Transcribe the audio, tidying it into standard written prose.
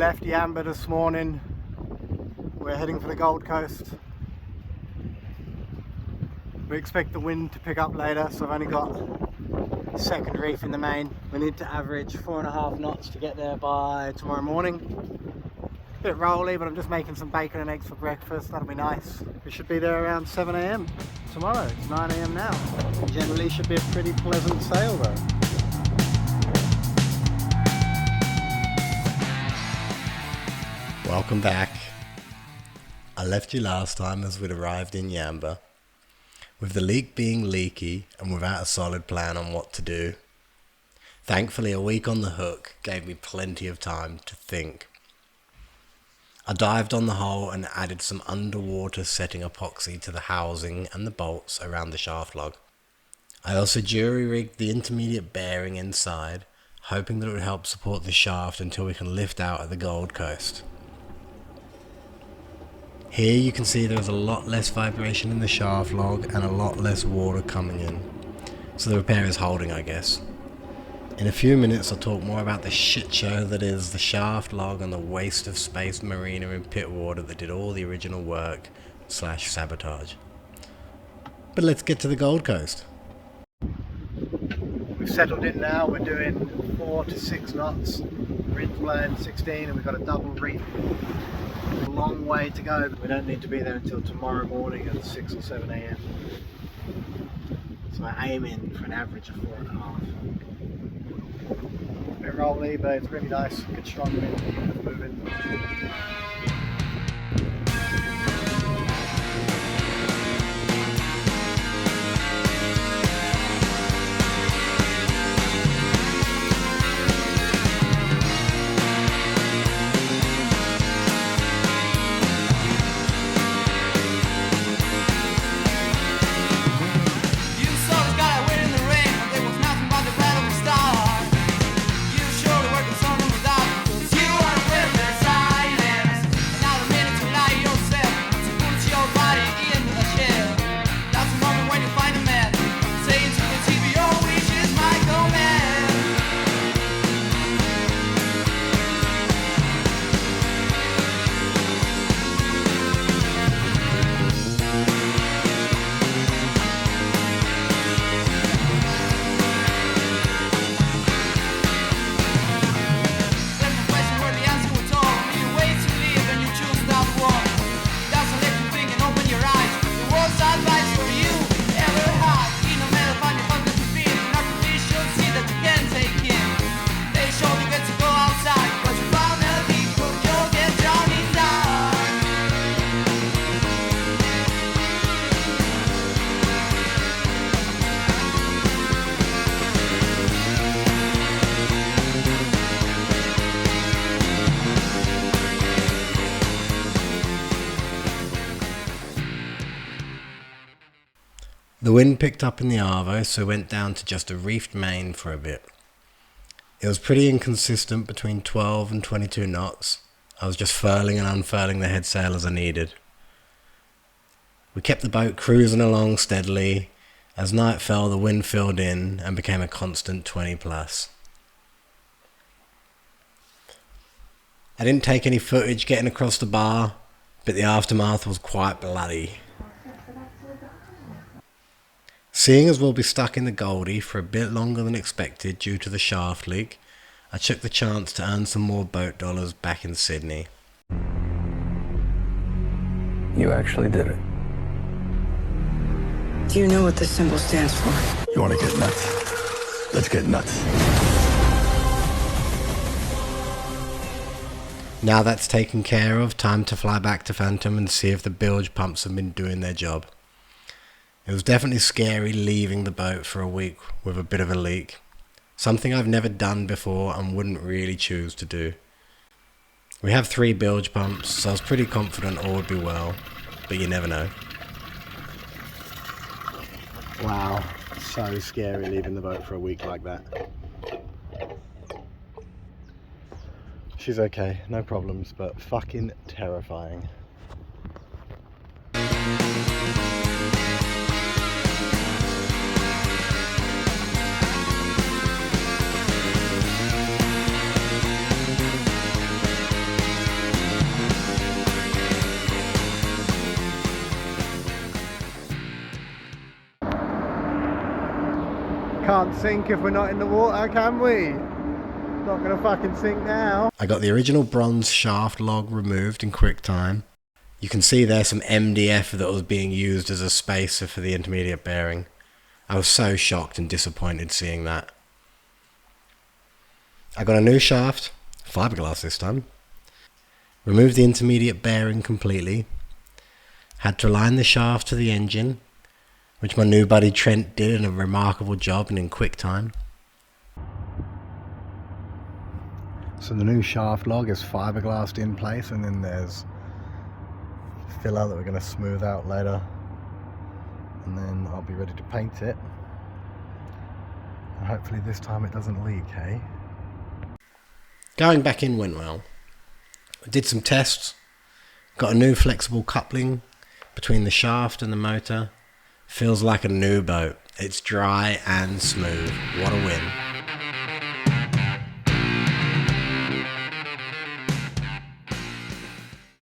left Yamba this morning. We're heading for the Gold Coast. We expect the wind to pick up later, so I've only got second reef in the main. We need to average 4.5 knots to get there by tomorrow morning. A bit rolly, but I'm just making some bacon and eggs for breakfast. That'll be nice. We should be there around 7 AM tomorrow. It's 9 AM now. Generally should be a pretty pleasant sail though. Welcome back. I left you last time as we'd arrived in Yamba, with the leak being leaky and without a solid plan on what to do. Thankfully, a week on the hook gave me plenty of time to think. I dived on the hull and added some underwater setting epoxy to the housing and the bolts around the shaft log. I also jury-rigged the intermediate bearing inside, hoping that it would help support the shaft until we can lift out at the Gold Coast. Here you can see there is a lot less vibration in the shaft log and a lot less water coming in, so the repair is holding, I guess. In a few minutes I'll talk more about the shit show that is the shaft log and the waste of space marina and pit water that did all the original work / sabotage. But let's get to the Gold Coast. We've settled in now, we're doing 4 to 6 knots, wind's blowing 16 and we've got a double reef. A long way to go, but we don't need to be there until tomorrow morning at 6 or 7 AM. So I aim in for an average of 4.5. A bit rolly, but it's really nice, good strong wind, keep it moving. The wind picked up in the Arvo, so went down to just a reefed main for a bit. It was pretty inconsistent between 12 and 22 knots. I was just furling and unfurling the head sail as I needed. We kept the boat cruising along steadily. As night fell, the wind filled in and became a constant 20 plus. I didn't take any footage getting across the bar, but the aftermath was quite bloody. Seeing as we'll be stuck in the Goldie for a bit longer than expected due to the shaft leak, I took the chance to earn some more boat dollars back in Sydney. You actually did it. Do you know what this symbol stands for? You want to get nuts? Let's get nuts. Now that's taken care of, time to fly back to Phantom and see if the bilge pumps have been doing their job. It was definitely scary leaving the boat for a week with a bit of a leak. Something I've never done before and wouldn't really choose to do. We have 3 bilge pumps, so I was pretty confident all would be well, but you never know. Wow, so scary leaving the boat for a week like that. She's okay, no problems, but fucking terrifying. Can't sink if we're not in the water, can we? Not gonna fucking sink now. I got the original bronze shaft log removed in quick time. You can see there's some MDF that was being used as a spacer for the intermediate bearing. I was so shocked and disappointed seeing that. I got a new shaft, fiberglass this time. Removed the intermediate bearing completely. Had to align the shaft to the engine, which my new buddy Trent did in a remarkable job and in quick time. So the new shaft log is fiberglassed in place, and then there's filler that we're going to smooth out later, and then I'll be ready to paint it, and hopefully this time it doesn't leak, hey? Going back in went well. I did some tests, got a new flexible coupling between the shaft and the motor. Feels like a new boat. It's dry and smooth. What a win.